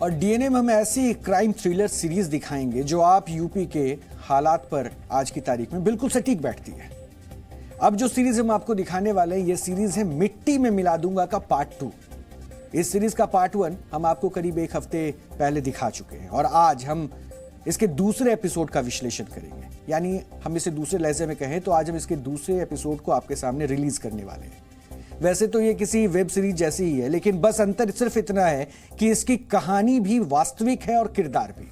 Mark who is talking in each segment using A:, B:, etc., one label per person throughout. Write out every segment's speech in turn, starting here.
A: और डीएनए में हम ऐसी क्राइम थ्रिलर सीरीज दिखाएंगे जो आप यूपी के हालात पर आज की तारीख में बिल्कुल सटीक बैठती है। अब जो सीरीज हम आपको दिखाने वाले हैं, ये सीरीज है मिट्टी में मिला दूंगा का पार्ट 2। इस सीरीज का पार्ट 1 हम आपको करीब एक हफ्ते पहले दिखा चुके हैं और आज हम इसके दूसरे एपिसोड का विश्लेषण करेंगे। यानी हम इसे दूसरे लहजे में कहें तो आज हम इसके दूसरे एपिसोड को आपके सामने रिलीज करने वाले हैं। वैसे तो ये किसी वेब सीरीज जैसी ही है, लेकिन बस अंतर सिर्फ इतना है कि इसकी कहानी भी वास्तविक है और किरदार भी।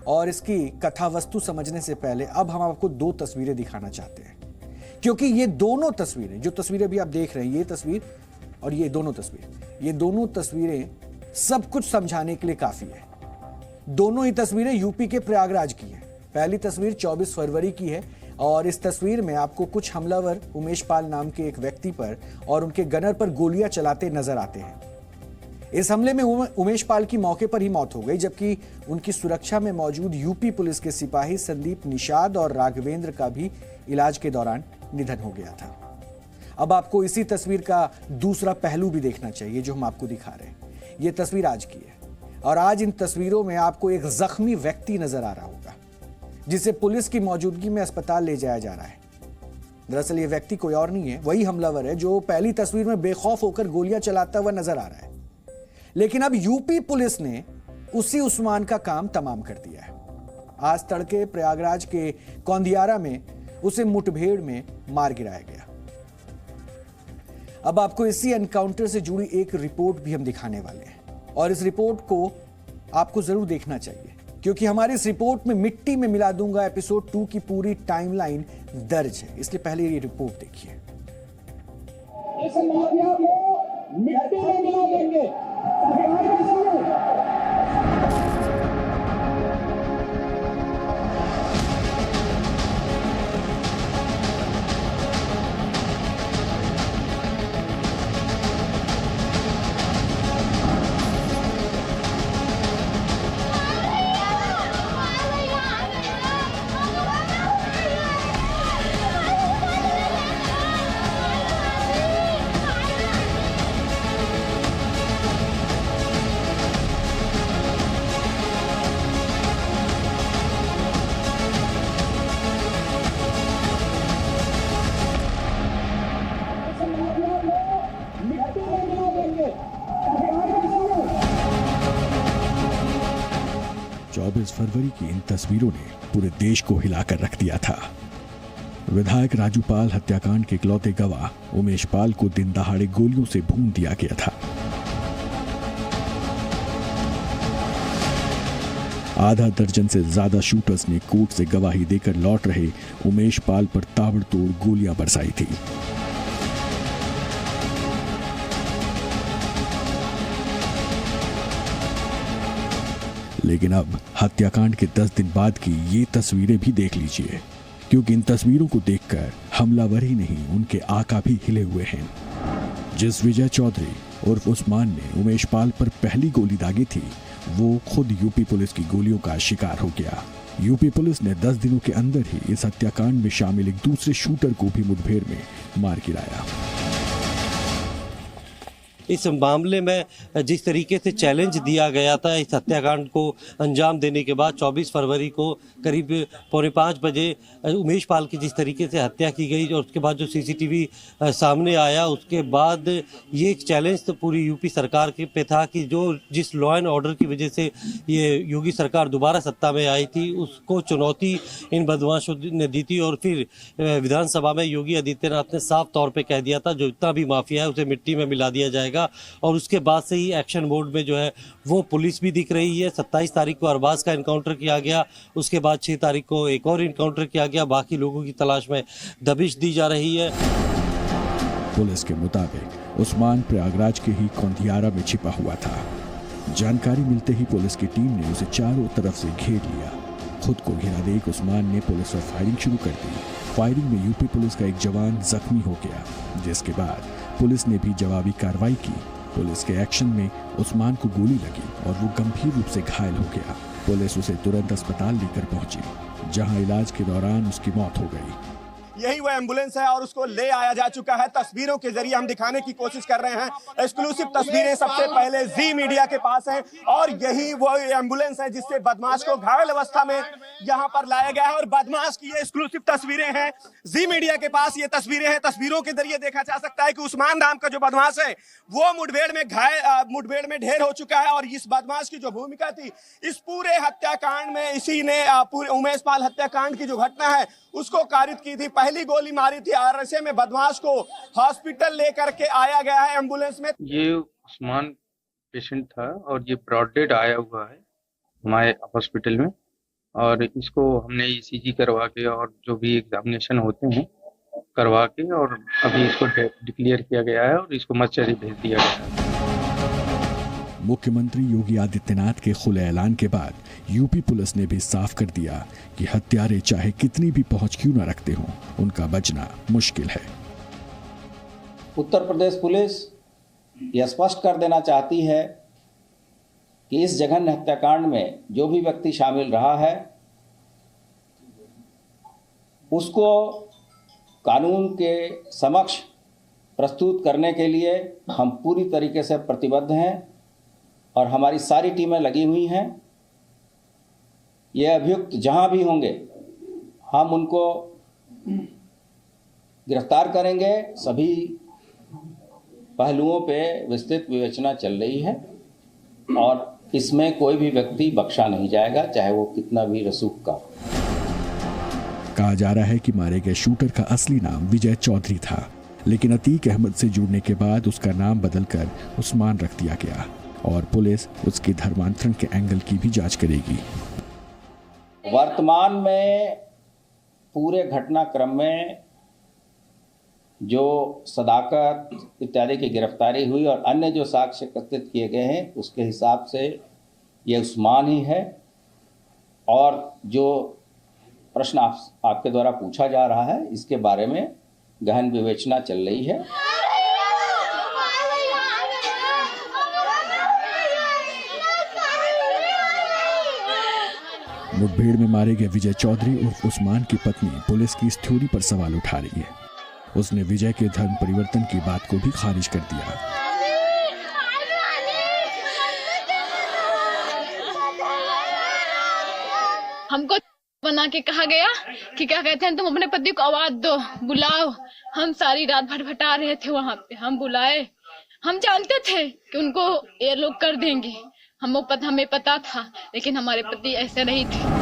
A: और इसकी कथा वस्तु समझने से पहले अब हम आपको 2 तस्वीरें दिखाना चाहते हैं, क्योंकि ये दोनों तस्वीरें, जो तस्वीरें भी आप देख रहे हैं, ये तस्वीर और ये दोनों तस्वीरें सब कुछ समझाने के लिए काफी है। दोनों ही तस्वीरें यूपी के प्रयागराज की है। पहली तस्वीर 24 फरवरी की है और इस तस्वीर में आपको कुछ हमलावर उमेश पाल नाम के एक व्यक्ति पर और उनके गनर पर गोलियां चलाते नजर आते हैं। इस हमले में उमेश पाल की मौके पर ही मौत हो गई, जबकि उनकी सुरक्षा में मौजूद यूपी पुलिस के सिपाही संदीप निषाद और राघवेंद्र का भी इलाज के दौरान निधन हो गया था। अब आपको इसी तस्वीर का दूसरा पहलू भी देखना चाहिए जो हम आपको दिखा रहे हैं। यह तस्वीर आज की है और आज इन तस्वीरों में आपको एक जख्मी व्यक्ति नजर आ रहा होगा जिसे पुलिस की मौजूदगी में अस्पताल ले जाया जा रहा है। दरअसल ये व्यक्ति कोई और नहीं है, वही हमलावर है जो पहली तस्वीर में बेखौफ होकर गोलियां चलाता हुआ नजर आ रहा है। लेकिन अब यूपी पुलिस ने उसी उस्मान का काम तमाम कर दिया है। आज तड़के प्रयागराज के कौंदियारा में उसे मुठभेड़ में मार गिराया गया। अब आपको इसी एनकाउंटर से जुड़ी एक रिपोर्ट भी हम दिखाने वाले हैं और इस रिपोर्ट को आपको जरूर देखना चाहिए, क्योंकि हमारी इस रिपोर्ट में मिट्टी में मिला दूंगा एपिसोड 2 की पूरी टाइमलाइन दर्ज है। इसलिए पहले ये रिपोर्ट देखिए।
B: इस माफिया को मिट्टी में मिला देंगे।
C: 24 फरवरी की इन तस्वीरों ने पूरे देश को हिलाकर रख दिया था। विधायक राजू पाल हत्याकांड के इकलौते गवाह उमेश पाल को दिन दहाड़े गोलियों से भून दिया गया था। आधा दर्जन से ज्यादा शूटर्स ने कोर्ट से गवाही देकर लौट रहे उमेश पाल पर ताबड़तोड़ गोलियां बरसाई थी। लेकिन अब हत्याकांड के 10 दिन बाद की ये तस्वीरें भी देख लीजिए, क्योंकि इन तस्वीरों को देखकर हमलावर ही नहीं उनके आका भी हिले हुए हैं। जिस विजय चौधरी उर्फ उस्मान ने उमेश पाल पर पहली गोली दागी थी, वो खुद यूपी पुलिस की गोलियों का शिकार हो गया। यूपी पुलिस ने 10 दिनों के अंदर ही इस हत्याकांड में शामिल एक दूसरे शूटर को भी मुठभेड़ में मार गिराया।
D: इस मामले में जिस तरीके से चैलेंज दिया गया था इस हत्याकांड को अंजाम देने के बाद 24 फरवरी को करीब 4:45 बजे उमेश पाल की जिस तरीके से हत्या की गई और उसके बाद जो सीसीटीवी सामने आया, उसके बाद ये एक चैलेंज तो पूरी यूपी सरकार के पे था कि जो जिस लॉ एंड ऑर्डर की वजह से ये योगी सरकार दोबारा सत्ता में आई थी, उसको चुनौती इन बदमाशों ने दी थी। और फिर विधानसभा में योगी आदित्यनाथ ने साफ तौर पर कह दिया था जो इतना भी माफिया है उसे मिट्टी में मिला दिया जाएगा। और उसके बाद से ही एक्शन मोड में जो है वो पुलिस भी दिख रही है। 27 तारीख को अरबाज का इनकाउंटर किया गया, उसके बाद 6 तारीख को एक और इनकाउंटर किया गया। बाकी लोगों की तलाश में दबिश दी जा रही है।
C: पुलिस के मुताबिक उस्मान प्रयागराज के ही कौंदियारा में छिपा हुआ था। जानकारी मिलते ही पुलिस की टीम ने उसे चारों तरफ से घेर लिया। खुद को घिरा देख उस्मान ने पुलिस पर फायरिंग शुरू कर दी। फायरिंग में यूपी पुलिस का एक जवान जख्मी हो गया, जिसके बाद पुलिस ने भी जवाबी कार्रवाई की। पुलिस के एक्शन में उस्मान को गोली लगी और वो गंभीर रूप से घायल हो गया। पुलिस उसे तुरंत अस्पताल लेकर पहुंची, जहां इलाज के दौरान उसकी मौत हो गई।
E: यही वो एम्बुलेंस है और उसको ले आया जा चुका है। तस्वीरों के जरिए हम दिखाने की कोशिश कर रहे हैं। एक्सक्लूसिव तस्वीरें सबसे पहले जी मीडिया के पास हैं और यही वो एम्बुलेंस है जिससे बदमाश को घायल अवस्था में यहाँ पर लाया गया है और बदमाश की ये एक्सक्लूसिव तस्वीरें हैं। जी मीडिया के पास ये तस्वीरें हैं। तस्वीरों के जरिए देखा जा सकता है कि उस्मान नाम का जो बदमाश है वो मुठभेड़ में ढेर हो चुका है और इस बदमाश की जो भूमिका थी इस पूरे हत्याकांड में, इसी ने पूरे उमेश पाल हत्याकांड की जो घटना है उसको कारित की थी। पहली गोली मारी थी और ऐसे में बदमाश को हॉस्पिटल लेकर के आया गया है एम्बुलेंस में।
F: ये उस्मान पेशेंट था और ये ब्रॉड डेड आया हुआ है हमारे हॉस्पिटल में और इसको हमने ईसीजी करवा के और जो भी एग्जामिनेशन होते हैं करवा के और अभी इसको डिक्लेयर किया गया है और इसको मर्चरी भेज दिया गया है।
C: मुख्यमंत्री योगी आदित्यनाथ के खुले ऐलान के बाद यूपी पुलिस ने भी साफ कर दिया कि हत्यारे चाहे कितनी भी पहुंच क्यों न रखते हों, उनका बचना मुश्किल है।
G: उत्तर प्रदेश पुलिस यह स्पष्ट कर देना चाहती है कि इस जघन्य हत्याकांड में जो भी व्यक्ति शामिल रहा है उसको कानून के समक्ष प्रस्तुत करने के लिए हम पूरी तरीके से प्रतिबद्ध हैं और हमारी सारी टीमें लगी हुई हैं। ये अभियुक्त जहां भी होंगे हम उनको गिरफ्तार करेंगे। सभी पहलुओं पे विस्तृत विवेचना चल रही है और इसमें कोई भी व्यक्ति बख्शा नहीं जाएगा, चाहे वो कितना भी रसूख का।
C: कहा जा रहा है कि मारे गए शूटर का असली नाम विजय चौधरी था, लेकिन अतीक अहमद से जुड़ने के बाद उसका नाम बदलकर उस्मान रख दिया गया और पुलिस उसके धर्मांतरण के एंगल की भी जांच करेगी।
G: वर्तमान में पूरे घटनाक्रम में जो सदाकत इत्यादि की गिरफ्तारी हुई और अन्य जो साक्ष्य एकत्रित किए गए हैं उसके हिसाब से ये उस्मान ही है और जो प्रश्न आपके द्वारा पूछा जा रहा है इसके बारे में गहन विवेचना चल रही है।
C: मुठभेड़ में मारे गए विजय चौधरी उर्फ उस्मान की पत्नी पुलिस की इस थ्योरी पर सवाल उठा रही है। उसने विजय के धर्म परिवर्तन की बात को भी खारिज कर दिया।
H: हमको बना के कहा गया कि क्या कहते हैं तुम अपने पति को आवाज दो, बुलाओ। हम सारी रात भटभटा रहे थे वहां पे, हम बुलाए। हम जानते थे कि उनको ये लोग कर देंगे, हमें पता था, लेकिन हमारे पति ऐसे नहीं थे।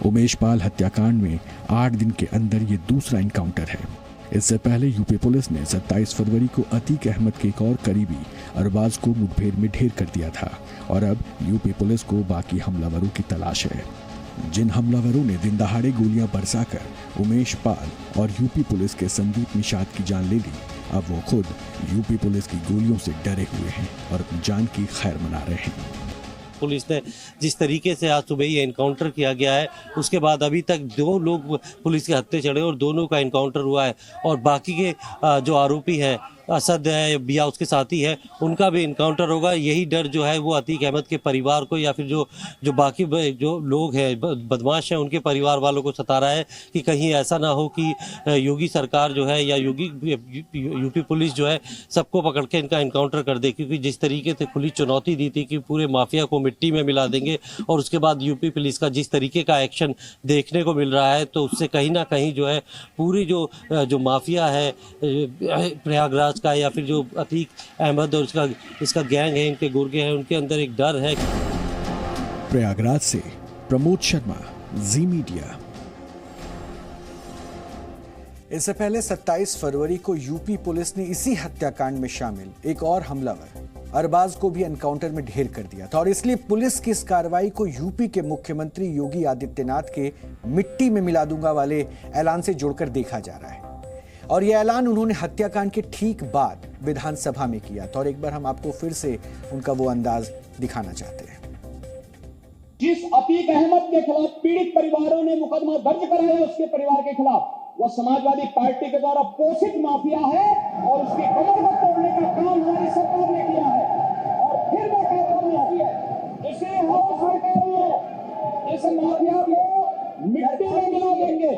C: उमेश पाल हत्याकांड में 8 दिन के अंदर ये दूसरा एनकाउंटर है। इससे पहले यूपी पुलिस ने 27 फरवरी को अतीक अहमद के एक और करीबी अरबाज को मुठभेड़ में ढेर कर दिया था और अब यूपी पुलिस को बाकी हमलावरों की तलाश है। जिन हमलावरों ने दिन दहाड़े गोलियां बरसाकर उमेश पाल और यूपी पुलिस के संदीप निषाद की जान ले ली, अब वो खुद यूपी पुलिस की गोलियों से डरे हुए हैं और अपनी जान की खैर मना रहे हैं।
D: पुलिस ने जिस तरीके से आज सुबह ये एनकाउंटर किया गया है उसके बाद अभी तक 2 लोग पुलिस के हत्थे चढ़े और दोनों का एनकाउंटर हुआ है और बाकी के जो आरोपी हैं असद है या उसके साथी है उनका भी इनकाउंटर होगा। यही डर जो है वो अतीक अहमद के परिवार को या फिर जो बाकी जो लोग हैं बदमाश हैं उनके परिवार वालों को सता रहा है कि कहीं ऐसा ना हो कि योगी सरकार जो है या यूपी पुलिस जो है सबको पकड़ के इनका इनकाउंटर कर दे, क्योंकि जिस तरीके से खुली चुनौती दी थी कि पूरे माफिया को मिट्टी में मिला देंगे और उसके बाद यूपी पुलिस का जिस तरीके का एक्शन देखने को मिल रहा है तो उससे कहीं ना कहीं जो है पूरी जो माफिया है प्रयागराज का या फिर जो अतीक अहमद और इसका गैंग है, इनके गुर्गे हैं, उनके अंदर एक डर है।
C: प्रयागराज से प्रमोद शर्मा, जी मीडिया।
A: इससे पहले 27 फरवरी को यूपी पुलिस ने इसी हत्याकांड में शामिल एक और हमलावर अरबाज को भी एनकाउंटर में ढेर कर दिया था और इसलिए पुलिस की इस कार्रवाई को यूपी के मुख्यमंत्री योगी आदित्यनाथ के मिट्टी में मिला दूंगा वाले ऐलान से जोड़कर देखा जा रहा है। और यह ऐलान उन्होंने हत्याकांड के ठीक बाद विधानसभा में किया था और एक बार हम आपको फिर से उनका वो अंदाज दिखाना चाहते हैं।
B: जिस अतीक अहमद के खिलाफ पीड़ित परिवारों ने मुकदमा दर्ज कराया उसके परिवार के खिलाफ, वह समाजवादी पार्टी के द्वारा पोषित माफिया है और उसकी कमर को तोड़ने का काम हमारी सरकार ने किया है और फिर वो कार्रवाई होती है। इसे हम सरकार इस माफिया को मिट्टी में मिला देंगे।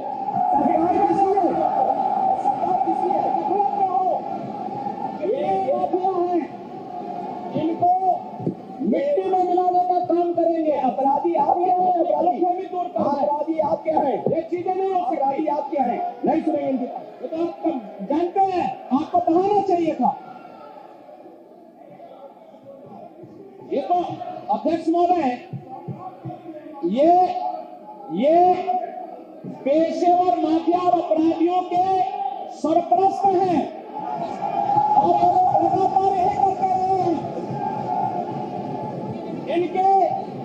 B: ये चीजें नहीं हो सकती, याद किया है, नहीं सुनेंगे इनकी बात। ये तो आप जानते हैं, आपको बताना चाहिए था। ये तो अध्यक्ष महोदय, ये पेशेवर माफिया और अपराधियों के सरपरस्त हैं और लगातार यही करते रहे हैं। इनके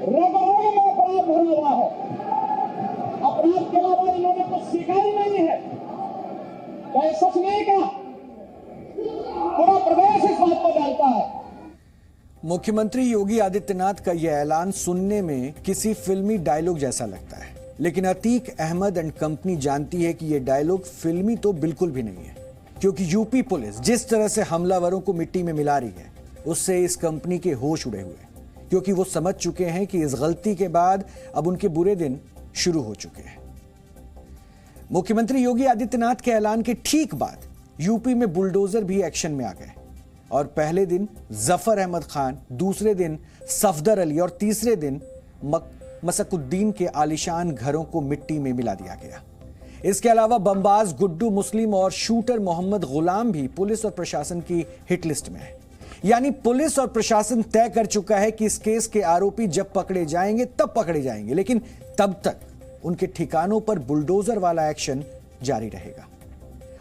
B: रगों में अपराध भरा हुआ है। अपराध के अलावा इन्होंने कुछ सीखा ही नहीं है। क्या सच नहीं क्या? पूरा प्रदेश इस बात को जानता है।
A: मुख्यमंत्री योगी आदित्यनाथ का यह ऐलान सुनने में किसी फिल्मी डायलॉग जैसा लगता है, लेकिन अतीक अहमद एंड कंपनी जानती है कि यह डायलॉग फिल्मी तो बिल्कुल भी नहीं है, क्योंकि यूपी पुलिस जिस तरह से हमलावरों को मिट्टी में मिला रही है, उससे इस कंपनी के होश उड़े हुए, क्योंकि वो समझ चुके हैं कि इस गलती के बाद अब उनके बुरे दिन शुरू हो चुके हैं। मुख्यमंत्री योगी आदित्यनाथ के ऐलान के ठीक बाद यूपी में बुलडोजर भी एक्शन में आ गए और पहले दिन जफर अहमद खान, दूसरे दिन सफदर अली और तीसरे दिन मसकुद्दीन के आलिशान घरों को मिट्टी में मिला दिया गया। इसके अलावा बमबाज गुड्डू मुस्लिम और शूटर मोहम्मद गुलाम भी पुलिस और प्रशासन की हिट लिस्ट में है। यानी पुलिस और प्रशासन तय कर चुका है कि इस केस के आरोपी जब पकड़े जाएंगे तब पकड़े जाएंगे, लेकिन तब तक उनके ठिकानों पर बुलडोजर वाला एक्शन जारी रहेगा।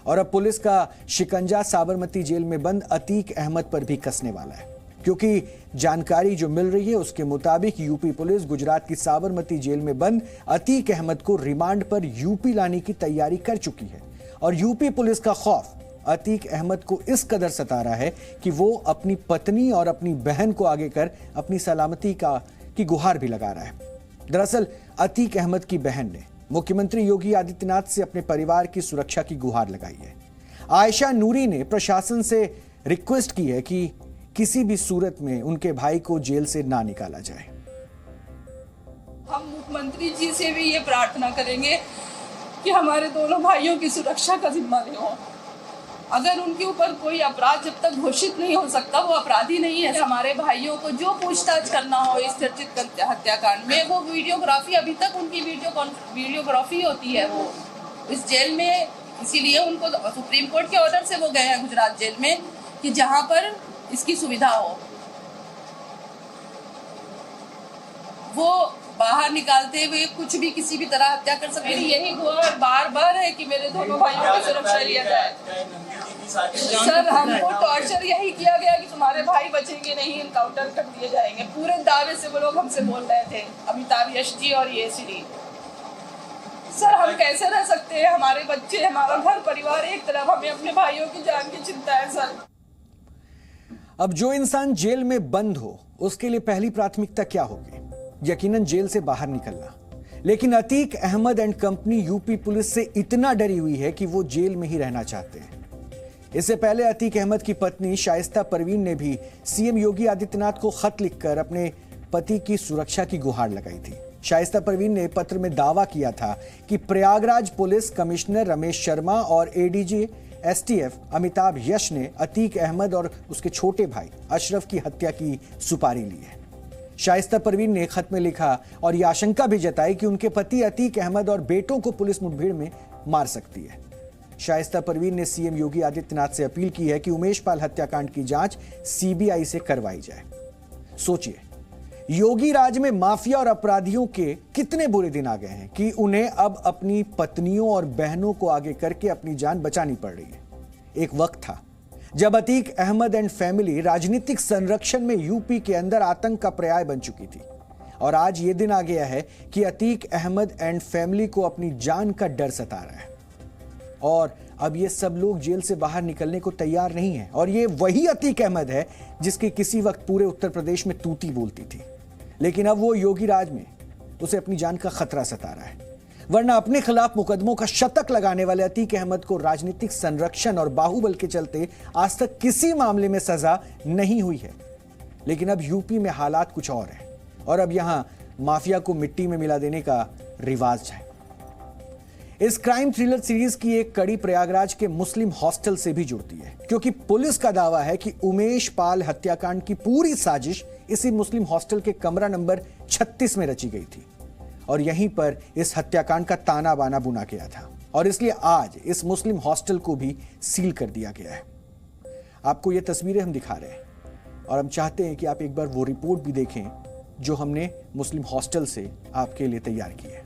A: और अब पुलिस का शिकंजा साबरमती जेल में बंद अतीक अहमद पर भी कसने वाला है, क्योंकि जानकारी जो मिल रही है उसके मुताबिक यूपी पुलिस गुजरात की साबरमती जेल में बंद अतीक अहमद को रिमांड पर यूपी लाने की तैयारी कर चुकी है। और यूपी पुलिस का खौफ अतीक अहमद को इस कदर सता रहा है कि वो अपनी पत्नी और अपनी बहन को आगे कर अपनी सलामती की गुहार भी लगा रहा है। दरअसल अतीक अहमद की बहन ने मुख्यमंत्री योगी आदित्यनाथ से अपने परिवार की सुरक्षा की गुहार लगाई है। आयशा नूरी ने प्रशासन से रिक्वेस्ट की है कि किसी भी सूरत में उनके भाई को जेल से ना निकाला जाए।
I: हम मुख्यमंत्री जी से भी ये प्रार्थना करेंगे कि हमारे दोनों भाइयों की सुरक्षा का जिम्मा लें। अगर उनके ऊपर कोई अपराध जब तक घोषित नहीं हो सकता, वो अपराधी नहीं है। हमारे भाइयों को जो पूछताछ करना हो इस चर्चित हत्याकांड में, वो वीडियोग्राफी, अभी तक उनकी वीडियोग्राफी होती है वो इस जेल में। इसीलिए उनको सुप्रीम कोर्ट के ऑर्डर से वो गए हैं गुजरात जेल में कि जहां पर इसकी सुविधा हो। वो बाहर निकालते हुए कुछ भी किसी भी तरह हत्या कर सकते हैं। यही गुहार बार बार है कि मेरे दोनों भाइयों की सुरक्षा लिया जाए। सर, हमको टॉर्चर यही किया गया कि तुम्हारे भाई बचेंगे नहीं, इनकाउंटर कर दिए जाएंगे। पूरे दावे से वो लोग हमसे बोल रहे थे, अमिताभ यश जी और ये श्री। सर, हम कैसे रह सकते हैं? हमारे बच्चे, हमारा घर परिवार एक तरफ, हमें अपने भाइयों की जान की चिंता है सर।
A: अब जो इंसान जेल में बंद हो उसके लिए पहली प्राथमिकता क्या होगी? यकीनन जेल से बाहर निकलना। लेकिन Atiq Ahmad and company UP police से इतना डरी हुई है कि वो जेल में ही रहना चाहते हैं। इससे पहले अतीक अहमद की पत्नी शाइस्ता परवीन ने भी सीएम योगी आदित्यनाथ को खत लिखकर अपने पति की सुरक्षा की गुहार लगाई थी। शाइस्ता परवीन ने पत्र में दावा किया था कि प्रयागराज पुलिस कमिश्नर रमेश शर्मा और एडीजी एसटीएफ अमिताभ यश ने अतीक अहमद और उसके छोटे भाई अशरफ की हत्या की सुपारी ली है। शाइस्ता परवीन ने खत में लिखा और यह आशंका भी जताई कि उनके पति अतीक अहमद और बेटों को पुलिस मुठभेड़ में मार सकती है। शाइस्ता परवीन ने सीएम योगी आदित्यनाथ से अपील की है कि उमेश पाल हत्याकांड की जांच सीबीआई से करवाई जाए। सोचिए, योगी राज में माफिया और अपराधियों के कितने बुरे दिन आ गए हैं कि उन्हें अब अपनी पत्नियों और बहनों को आगे करके अपनी जान बचानी पड़ रही है। एक वक्त था जब अतीक अहमद एंड फैमिली राजनीतिक संरक्षण में यूपी के अंदर आतंक का पर्याय बन चुकी थी, और आज यह दिन आ गया है कि अतीक अहमद एंड फैमिली को अपनी जान का डर सता रहा है। और अब ये सब लोग जेल से बाहर निकलने को तैयार नहीं है। और ये वही अतीक अहमद है जिसकी किसी वक्त पूरे उत्तर प्रदेश में तूती बोलती थी, लेकिन अब वो योगी राज में उसे अपनी जान का खतरा सता रहा है। वरना अपने खिलाफ मुकदमों का शतक लगाने वाले अतीक अहमद को राजनीतिक संरक्षण और बाहुबल के चलते आज तक किसी मामले में सजा नहीं हुई है। लेकिन अब यूपी में हालात कुछ और है, और अब यहां माफिया को मिट्टी में मिला देने का रिवाज है। इस क्राइम थ्रिलर सीरीज की एक कड़ी प्रयागराज के मुस्लिम हॉस्टल से भी जुड़ती है, क्योंकि पुलिस का दावा है कि उमेश पाल हत्याकांड की पूरी साजिश इसी मुस्लिम हॉस्टल के कमरा नंबर 36 में रची गई थी। और यहीं पर इस हत्याकांड का ताना बाना बुना गया था और इसलिए आज इस मुस्लिम हॉस्टल को भी सील कर दिया गया है। आपको ये तस्वीरें हम दिखा रहे हैं और हम चाहते हैं कि आप एक बार वो रिपोर्ट भी देखें जो हमने मुस्लिम हॉस्टल से आपके लिए तैयार की है।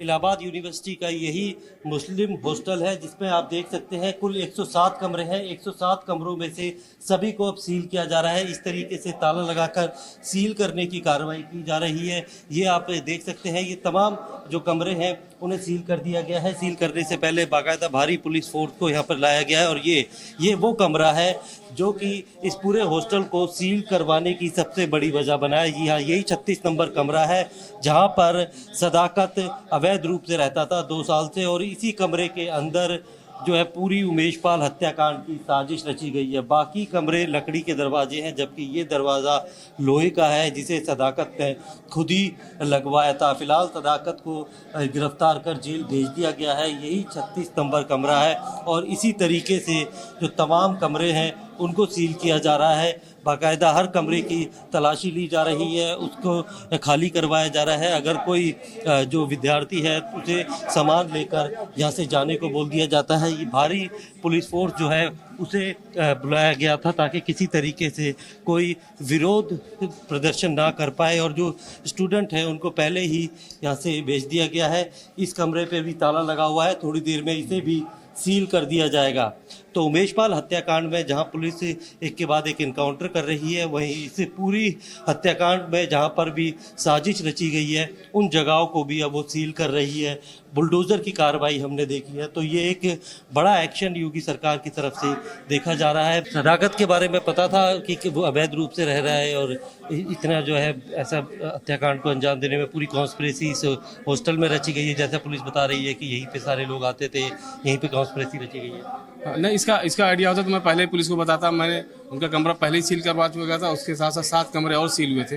D: इलाहाबाद यूनिवर्सिटी का यही मुस्लिम हॉस्टल है जिसमें आप देख सकते हैं कुल 107 कमरे हैं। 107 कमरों में से सभी को अब सील किया जा रहा है। इस तरीके से ताला लगाकर सील करने की कार्रवाई की जा रही है। ये आप देख सकते हैं, ये तमाम जो कमरे हैं उन्हें सील कर दिया गया है। सील करने से पहले बाकायदा भारी पुलिस फोर्स को यहाँ पर लाया गया है और ये वो कमरा है जो कि इस पूरे हॉस्टल को सील करवाने की सबसे बड़ी वजह बना है। जी हाँ, यही 36 नंबर कमरा है जहाँ पर सदाकत अवैध रूप से रहता था 2 साल से और इसी कमरे के अंदर जो है पूरी उमेश पाल हत्याकांड की साजिश रची गई है। बाकी कमरे लकड़ी के दरवाजे हैं जबकि ये दरवाज़ा लोहे का है जिसे सदाकत ने खुद ही लगवाया था। फिलहाल सदाकत को गिरफ्तार कर जेल भेज दिया गया है। यही 36 नंबर कमरा है और इसी तरीके से जो तमाम कमरे हैं उनको सील किया जा रहा है। बाकायदा हर कमरे की तलाशी ली जा रही है, उसको खाली करवाया जा रहा है। अगर कोई जो विद्यार्थी है उसे सामान लेकर यहाँ से जाने को बोल दिया जाता है। ये भारी पुलिस फोर्स जो है उसे बुलाया गया था ताकि किसी तरीके से कोई विरोध प्रदर्शन ना कर पाए और जो स्टूडेंट हैं उनको पहले ही यहाँ से भेज दिया गया है। इस कमरे पे भी ताला लगा हुआ है, थोड़ी देर में इसे भी सील कर दिया जाएगा। तो उमेश पाल हत्याकांड में जहां पुलिस एक के बाद एक इनकाउंटर कर रही है, वहीं इस पूरी हत्याकांड में जहां पर भी साजिश रची गई है उन जगहों को भी अब वो सील कर रही है। बुलडोज़र की कार्रवाई हमने देखी है। तो ये एक बड़ा एक्शन योगी सरकार की तरफ से देखा जा रहा है। सदाकत के बारे में पता था कि वो अवैध रूप से रह रहा है और इतना जो है ऐसा हत्याकांड को अंजाम देने में पूरी कॉन्स्पिरेसी इस हॉस्टल में रची गई है। जैसा पुलिस बता रही है कि यहीं पे सारे लोग आते थे, यहीं पे कॉन्स्पिरेसी रची गई है।
J: नहीं, इसका आइडिया होता तो मैं पहले पुलिस को बताता। मैंने उनका कमरा पहले ही सील करवा चुका था, उसके साथ साथ 7 कमरे और सील हुए थे,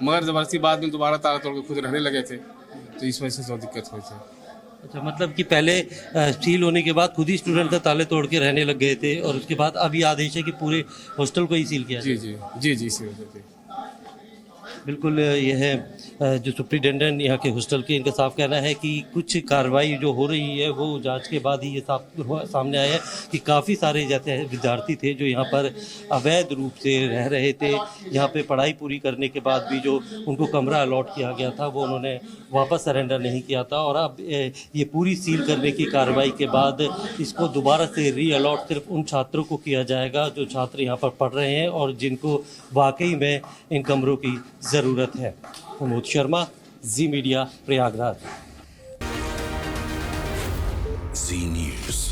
J: मगर ज़बरदस्ती बाद में दोबारा ताला तोड़ के खुद रहने लगे थे, तो इस वजह से जो दिक्कत हुई थी।
D: अच्छा, मतलब कि पहले सील होने के बाद खुद ही स्टूडेंट का ताले तोड़ के रहने लग गए थे और उसके बाद अब ये आदेश है कि पूरे हॉस्टल को ही सील किया
J: जी जी जी जी सील होती है।
D: बिल्कुल, यह है जो सुप्रिटेंडेंट यहाँ के हॉस्टल के, इनका साफ कहना है कि कुछ कार्रवाई जो हो रही है वो जांच के बाद ही ये सामने आया है कि काफ़ी सारे जैसे विद्यार्थी थे जो यहाँ पर अवैध रूप से रह रहे थे। यहाँ पे पढ़ाई पूरी करने के बाद भी जो उनको कमरा अलॉट किया गया था वो उन्होंने वापस सरेंडर नहीं किया था और अब ये पूरी सील करने की कार्रवाई के बाद इसको दोबारा से री अलॉट सिर्फ उन छात्रों को किया जाएगा जो छात्र यहाँ पर पढ़ रहे हैं और जिनको वाकई में इन कमरों की ज़रूरत है। प्रमोद शर्मा, जी मीडिया, प्रयागराज।
C: जी न्यूज़।